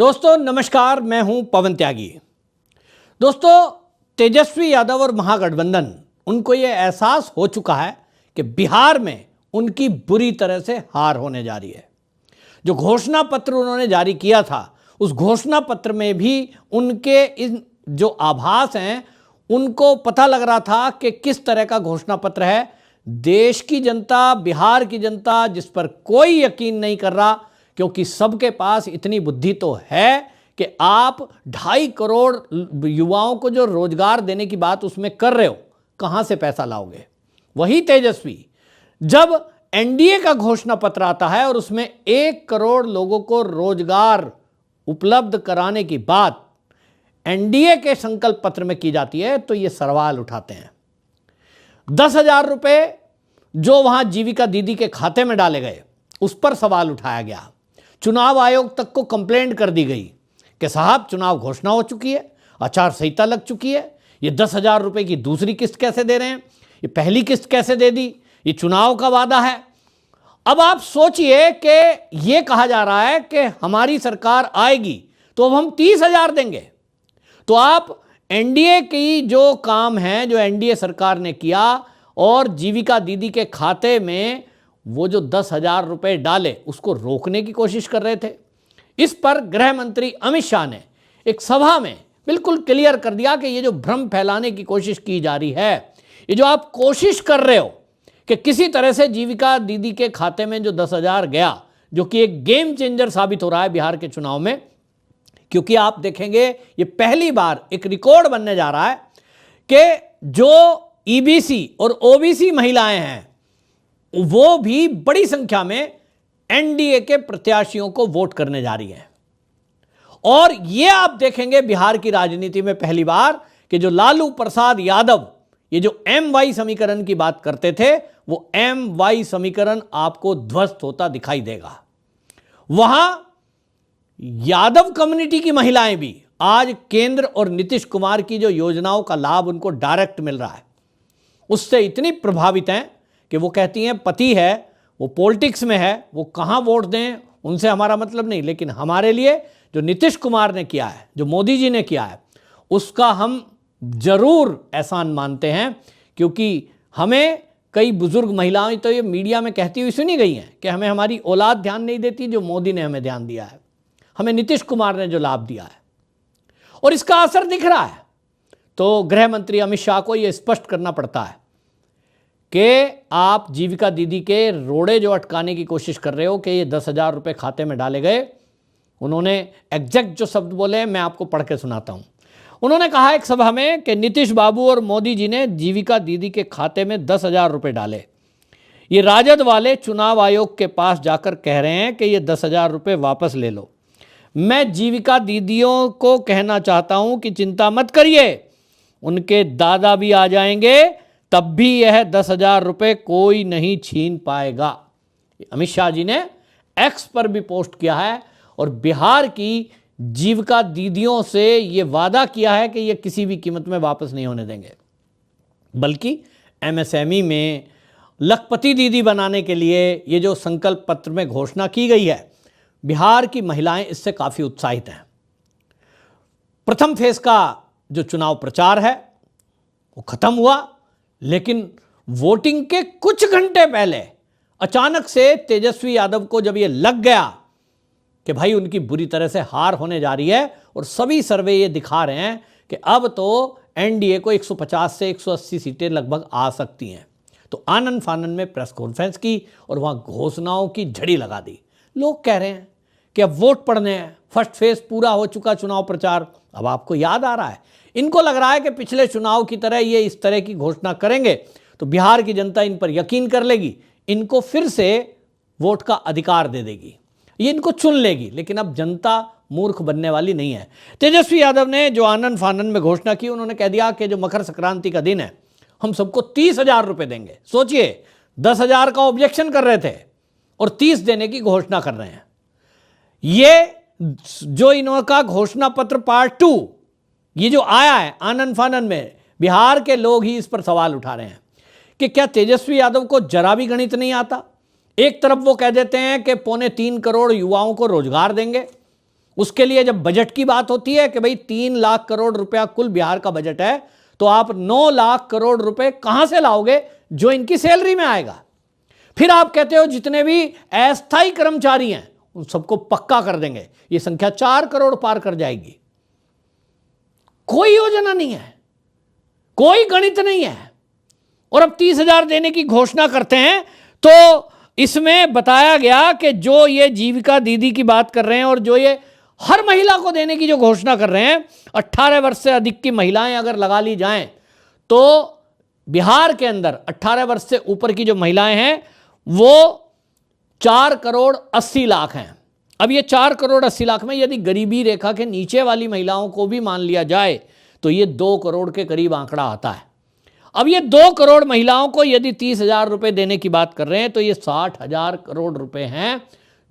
दोस्तों नमस्कार, मैं हूं पवन त्यागी। दोस्तों तेजस्वी यादव और महागठबंधन उनको ये एहसास हो चुका है कि बिहार में उनकी बुरी तरह से हार होने जा रही है। जो घोषणा पत्र उन्होंने जारी किया था उस घोषणा पत्र में भी उनके इन जो आभास हैं उनको पता लग रहा था कि किस तरह का घोषणा पत्र है। देश की जनता, बिहार की जनता जिस पर कोई यकीन नहीं कर रहा, क्योंकि सबके पास इतनी बुद्धि तो है कि आप 2.5 करोड़ युवाओं को जो रोजगार देने की बात उसमें कर रहे हो, कहां से पैसा लाओगे। वही तेजस्वी जब एनडीए का घोषणा पत्र आता है और उसमें 1 करोड़ लोगों को रोजगार उपलब्ध कराने की बात एनडीए के संकल्प पत्र में की जाती है, तो ये सवाल उठाते हैं। 10,000 रुपए जो वहां जीविका दीदी के खाते में डाले गए उस पर सवाल उठाया गया। चुनाव आयोग तक को कंप्लेंट कर दी गई कि साहब चुनाव घोषणा हो चुकी है, आचार संहिता लग चुकी है, ये 10,000 रुपए की दूसरी किस्त कैसे दे रहे हैं, ये पहली किस्त कैसे दे दी, ये चुनाव का वादा है। अब आप सोचिए कि ये कहा जा रहा है कि हमारी सरकार आएगी तो अब हम 30,000 देंगे। तो आप एनडीए की जो काम है, जो एनडीए सरकार ने किया और जीविका दीदी के खाते में वो जो 10,000 रुपए डाले उसको रोकने की कोशिश कर रहे थे। इस पर गृह मंत्री अमित शाह ने एक सभा में बिल्कुल क्लियर कर दिया कि ये जो भ्रम फैलाने की कोशिश की जा रही है, ये जो आप कोशिश कर रहे हो कि किसी तरह से जीविका दीदी के खाते में जो 10,000 गया, जो कि एक गेम चेंजर साबित हो रहा है बिहार के चुनाव में, क्योंकि आप देखेंगे ये पहली बार एक रिकॉर्ड बनने जा रहा है कि जो ईबीसी और ओबीसी महिलाएं हैं वो भी बड़ी संख्या में एनडीए के प्रत्याशियों को वोट करने जा रही हैं। और ये आप देखेंगे बिहार की राजनीति में पहली बार कि जो लालू प्रसाद यादव ये जो एम-वाई समीकरण की बात करते थे, वो एम-वाई समीकरण आपको ध्वस्त होता दिखाई देगा। वहां यादव कम्युनिटी की महिलाएं भी आज केंद्र और नीतीश कुमार की जो योजनाओं का लाभ उनको डायरेक्ट मिल रहा है, उससे इतनी प्रभावित हैं कि वो कहती हैं पति है वो पॉलिटिक्स में है, वो कहां वोट दें उनसे हमारा मतलब नहीं, लेकिन हमारे लिए जो नीतीश कुमार ने किया है, जो मोदी जी ने किया है, उसका हम जरूर एहसान मानते हैं। क्योंकि हमें कई बुजुर्ग महिलाएं तो ये मीडिया में कहती हुई सुनी गई हैं कि हमें हमारी औलाद ध्यान नहीं देती, जो मोदी ने हमें ध्यान दिया है, हमें नीतीश कुमार ने जो लाभ दिया है, और इसका असर दिख रहा है। तो गृह मंत्री अमित शाह को यह स्पष्ट करना पड़ता है कि आप जीविका दीदी के रोड़े जो अटकाने की कोशिश कर रहे हो कि ये 10,000 रुपए खाते में डाले गए। उन्होंने एग्जैक्ट जो शब्द बोले मैं आपको पढ़ के सुनाता हूं। उन्होंने कहा एक सभा में कि नीतीश बाबू और मोदी जी ने जीविका दीदी के खाते में 10,000 रुपए डाले। ये राजद वाले चुनाव आयोग के पास जाकर कह रहे हैं कि ये 10,000 रुपए वापस ले लो। मैं जीविका दीदियों को कहना चाहता हूं कि चिंता मत करिए, उनके दादा भी आ जाएंगे, तब भी यह 10,000 रुपए कोई नहीं छीन पाएगा। अमित शाह जी ने एक्स पर भी पोस्ट किया है और बिहार की जीविका दीदियों से यह वादा किया है कि यह किसी भी कीमत में वापस नहीं होने देंगे, बल्कि एमएसएमई में लखपति दीदी बनाने के लिए ये जो संकल्प पत्र में घोषणा की गई है, बिहार की महिलाएं इससे काफी उत्साहित हैं। प्रथम फेज का जो चुनाव प्रचार है वो खत्म हुआ, लेकिन वोटिंग के कुछ घंटे पहले अचानक से तेजस्वी यादव को जब ये लग गया कि भाई उनकी बुरी तरह से हार होने जा रही है, और सभी सर्वे ये दिखा रहे हैं कि अब तो एनडीए को 150 से 180 सीटें लगभग आ सकती हैं, तो आनन फानन में प्रेस कॉन्फ्रेंस की और वहां घोषणाओं की झड़ी लगा दी। लोग कह रहे हैं कि अब वोट पड़ने हैं, फर्स्ट फेज पूरा हो चुका चुनाव प्रचार। अब आपको याद आ रहा है, इनको लग रहा है कि पिछले चुनाव की तरह ये इस तरह की घोषणा करेंगे तो बिहार की जनता इन पर यकीन कर लेगी, इनको फिर से वोट का अधिकार दे देगी, ये इनको चुन लेगी। लेकिन अब जनता मूर्ख बनने वाली नहीं है। तेजस्वी यादव ने जो आनन फानन में घोषणा की, उन्होंने कह दिया कि जो मकर संक्रांति का दिन है हम सबको 30,000 रुपए देंगे। सोचिए, 10,000 का ऑब्जेक्शन कर रहे थे और 30 देने की घोषणा कर रहे हैं। ये जो इनका घोषणा पत्र पार्ट 2 ये जो आया है आनन फानन में, बिहार के लोग ही इस पर सवाल उठा रहे हैं कि क्या तेजस्वी यादव को जरा भी गणित नहीं आता। एक तरफ वो कह देते हैं कि 3.25 करोड़ युवाओं को रोजगार देंगे, उसके लिए जब बजट की बात होती है कि भाई 3 लाख करोड़ रुपया कुल बिहार का बजट है, तो आप 9 लाख करोड़ रुपए कहां से लाओगे जो इनकी सैलरी में आएगा? फिर आप कहते हो जितने भी अस्थायी कर्मचारी हैं उन सबको पक्का कर देंगे, ये संख्या 4 करोड़ पार कर जाएगी। कोई योजना नहीं है, कोई गणित नहीं है। और अब 30,000 देने की घोषणा करते हैं, तो इसमें बताया गया कि जो ये जीविका दीदी की बात कर रहे हैं और जो ये हर महिला को देने की जो घोषणा कर रहे हैं, 18 वर्ष से अधिक की महिलाएं अगर लगा ली जाएं तो बिहार के अंदर 18 वर्ष से ऊपर की जो महिलाएं हैं वो 4 करोड़ 80 लाख हैं। अब ये 4 करोड़ 80 लाख में यदि गरीबी रेखा के नीचे वाली महिलाओं को भी मान लिया जाए तो ये 2 करोड़ के करीब आंकड़ा आता है। अब ये 2 करोड़ महिलाओं को यदि 30,000 रुपए देने की बात कर रहे हैं तो ये 60,000 करोड़ रुपए हैं,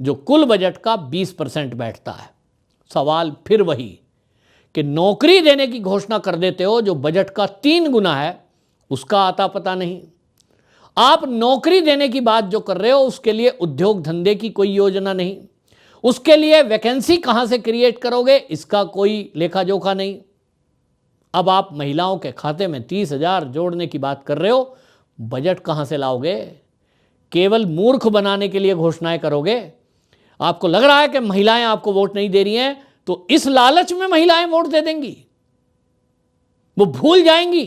जो कुल बजट का 20% बैठता है। सवाल फिर वही कि नौकरी देने की घोषणा कर देते हो जो बजट का 3 गुना है, उसका आता पता नहीं। आप नौकरी देने की बात जो कर रहे हो उसके लिए उद्योग धंधे की कोई योजना नहीं, उसके लिए वैकेंसी कहां से क्रिएट करोगे इसका कोई लेखा जोखा नहीं। अब आप महिलाओं के खाते में 30,000 जोड़ने की बात कर रहे हो, बजट कहां से लाओगे? केवल मूर्ख बनाने के लिए घोषणाएं करोगे। आपको लग रहा है कि महिलाएं आपको वोट नहीं दे रही हैं, तो इस लालच में महिलाएं वोट दे देंगी। वो भूल जाएंगी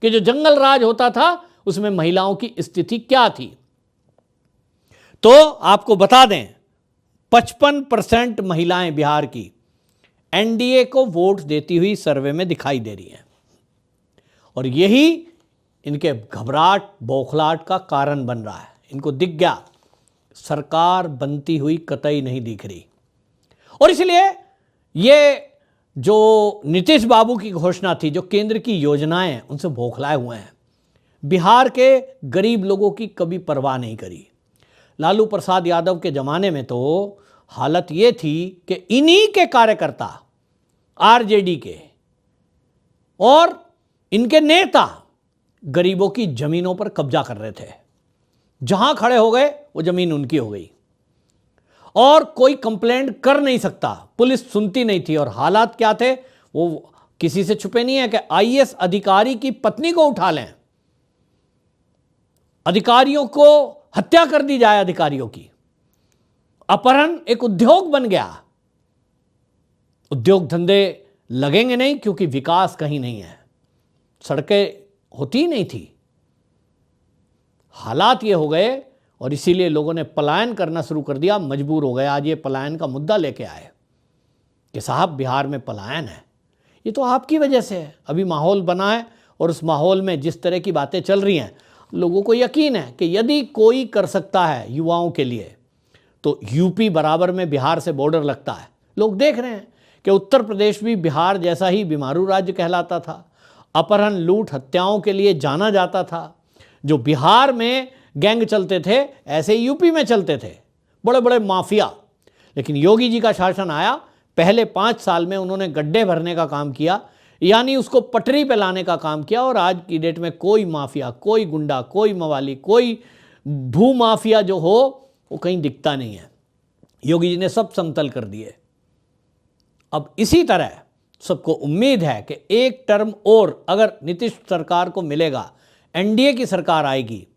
कि जो जंगल राज होता था उसमें महिलाओं की स्थिति क्या थी। तो आपको बता दें, 55% महिलाएं बिहार की एनडीए को वोट देती हुई सर्वे में दिखाई दे रही हैं, और यही इनके घबराहट बौखलाहट का कारण बन रहा है। इनको दिख गया सरकार बनती हुई कतई नहीं दिख रही, और इसलिए ये जो नीतीश बाबू की घोषणा थी, जो केंद्र की योजनाएं हैं, उनसे बौखलाए हुए हैं। बिहार के गरीब लोगों की कभी परवाह नहीं करी। लालू प्रसाद यादव के ज़माने में तो हालत ये थी कि इन्हीं के कार्यकर्ता आरजेडी के और इनके नेता गरीबों की ज़मीनों पर कब्जा कर रहे थे। जहां खड़े हो गए वो ज़मीन उनकी हो गई, और कोई कंप्लेंट कर नहीं सकता, पुलिस सुनती नहीं थी। और हालात क्या थे वो किसी से छुपे नहीं है कि आईएएस अधिकारी की पत्नी को उठा लें, अधिकारियों को हत्या कर दी जाए, अधिकारियों की अपहरण एक उद्योग बन गया। उद्योग धंधे लगेंगे नहीं क्योंकि विकास कहीं नहीं है, सड़कें होती ही नहीं थी। हालात ये हो गए और इसीलिए लोगों ने पलायन करना शुरू कर दिया, मजबूर हो गए। आज ये पलायन का मुद्दा लेके आए कि साहब बिहार में पलायन है, ये तो आपकी वजह से है। अभी माहौल बना है और उस माहौल में जिस तरह की बातें चल रही हैं, लोगों को यकीन है कि यदि कोई कर सकता है युवाओं के लिए तो यूपी बराबर में बिहार से बॉर्डर लगता है। लोग देख रहे हैं कि उत्तर प्रदेश भी बिहार जैसा ही बीमारू राज्य कहलाता था, अपहरण लूट हत्याओं के लिए जाना जाता था। जो बिहार में गैंग चलते थे ऐसे ही यूपी में चलते थे, बड़े बड़े माफिया। लेकिन योगी जी का शासन आया, पहले 5 साल में उन्होंने गड्ढे भरने का काम किया, यानी उसको पटरी पे लाने का काम किया। और आज की डेट में कोई माफिया, कोई गुंडा, कोई मवाली, कोई भू माफिया जो हो वो कहीं दिखता नहीं है। योगी जी ने सब समतल कर दिए। अब इसी तरह सबको उम्मीद है कि एक टर्म और अगर नीतीश सरकार को मिलेगा, एनडीए की सरकार आएगी,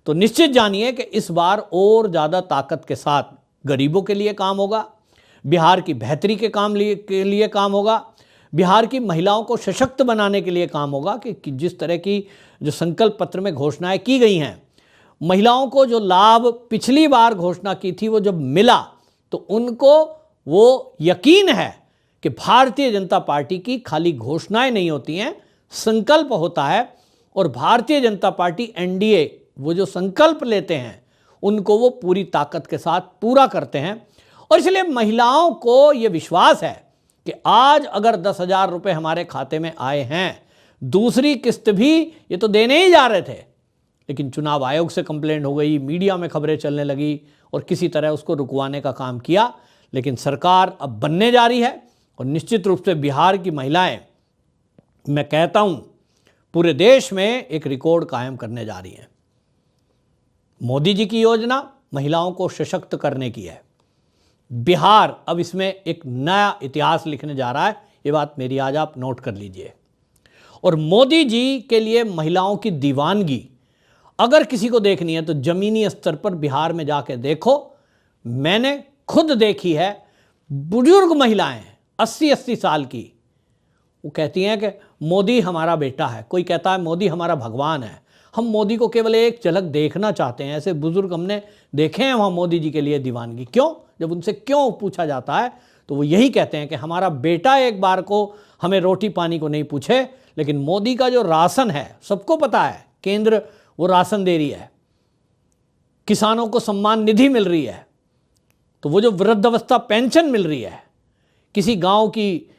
तो निश्चित जानिए कि इस बार और ज़्यादा ताकत के साथ गरीबों के लिए काम होगा, बिहार की बेहतरी के लिए काम होगा, बिहार की महिलाओं को सशक्त बनाने के लिए काम होगा। कि जिस तरह की जो संकल्प पत्र में घोषणाएं की गई हैं, महिलाओं को जो लाभ पिछली बार घोषणा की थी वो जब मिला तो उनको वो यकीन है कि भारतीय जनता पार्टी की खाली घोषणाएं नहीं होती हैं, संकल्प होता है। और भारतीय जनता पार्टी एनडीए वो जो संकल्प लेते हैं उनको वो पूरी ताकत के साथ पूरा करते हैं। और इसलिए महिलाओं को ये विश्वास है कि आज अगर 10,000 रुपये हमारे खाते में आए हैं, दूसरी किस्त भी ये तो देने ही जा रहे थे, लेकिन चुनाव आयोग से कंप्लेंट हो गई, मीडिया में खबरें चलने लगी और किसी तरह उसको रुकवाने का काम किया। लेकिन सरकार अब बनने जा रही है और निश्चित रूप से बिहार की महिलाएं, मैं कहता हूं, पूरे देश में एक रिकॉर्ड कायम करने जा रही हैं। मोदी जी की योजना महिलाओं को सशक्त करने की है। बिहार अब इसमें एक नया इतिहास लिखने जा रहा है, ये बात मेरी आज आप नोट कर लीजिए। और मोदी जी के लिए महिलाओं की दीवानगी अगर किसी को देखनी है तो जमीनी स्तर पर बिहार में जाके देखो। मैंने खुद देखी है, बुजुर्ग महिलाएं 80-80 साल की, वो कहती हैं कि मोदी हमारा बेटा है, कोई कहता है मोदी हमारा भगवान है, हम मोदी को केवल एक झलक देखना चाहते हैं। ऐसे बुजुर्ग हमने देखे हैं वहाँ मोदी जी के लिए दीवानगी। क्यों? जब उनसे क्यों पूछा जाता है तो वो यही कहते हैं कि हमारा बेटा एक बार को हमें रोटी पानी को नहीं पूछे, लेकिन मोदी का जो राशन है सबको पता है, केंद्र वो राशन दे रही है, किसानों को सम्मान निधि मिल रही है, तो वो जो वृद्धावस्था पेंशन मिल रही है, किसी गांव की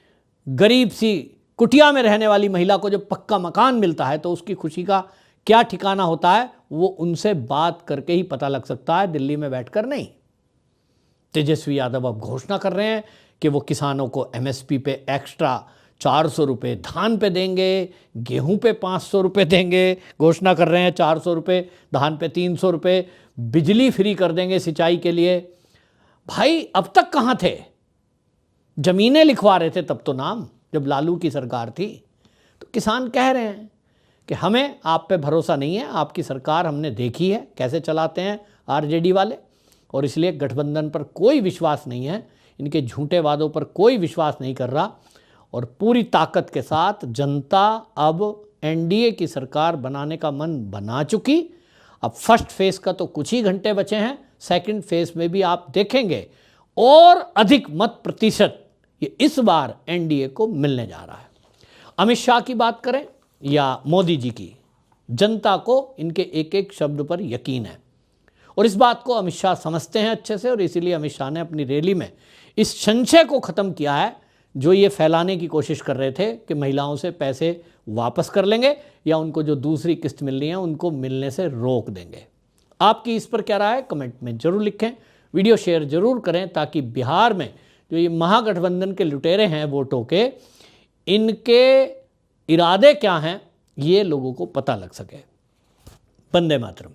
गरीब सी कुटिया में रहने वाली महिला को जो पक्का मकान मिलता है तो उसकी खुशी का क्या ठिकाना होता है, वो उनसे बात करके ही पता लग सकता है, दिल्ली में बैठकर नहीं। तेजस्वी यादव अब घोषणा कर रहे हैं कि वो किसानों को एमएसपी पे एक्स्ट्रा 400 रुपये धान पे देंगे, गेहूं पे 500 रुपये देंगे, घोषणा कर रहे हैं 400 रुपये, धान पे 300 रुपये, बिजली फ्री कर देंगे सिंचाई के लिए। भाई अब तक कहाँ थे? जमीनें लिखवा रहे थे तब तो नाम, जब लालू की सरकार थी। तो किसान कह रहे हैं कि हमें आप पे भरोसा नहीं है, आपकी सरकार हमने देखी है कैसे चलाते हैं आरजेडी वाले, और इसलिए गठबंधन पर कोई विश्वास नहीं है, इनके झूठे वादों पर कोई विश्वास नहीं कर रहा। और पूरी ताकत के साथ जनता अब एनडीए की सरकार बनाने का मन बना चुकी। अब फर्स्ट फेज का तो कुछ ही घंटे बचे हैं, सेकंड फेज में भी आप देखेंगे और अधिक मत प्रतिशत ये इस बार एनडीए को मिलने जा रहा है। अमित शाह की बात करें या मोदी जी की, जनता को इनके एक एक शब्द पर यकीन है और इस बात को अमित शाह समझते हैं अच्छे से, और इसीलिए अमित शाह ने अपनी रैली में इस संशय को ख़त्म किया है जो ये फैलाने की कोशिश कर रहे थे कि महिलाओं से पैसे वापस कर लेंगे या उनको जो दूसरी किस्त मिलनी है उनको मिलने से रोक देंगे। आपकी इस पर क्या राय है कमेंट में ज़रूर लिखें, वीडियो शेयर ज़रूर करें ताकि बिहार में जो ये महागठबंधन के लुटेरे हैं वोटों के, इनके इरादे क्या हैं ये लोगों को पता लग सके। वंदे मातरम।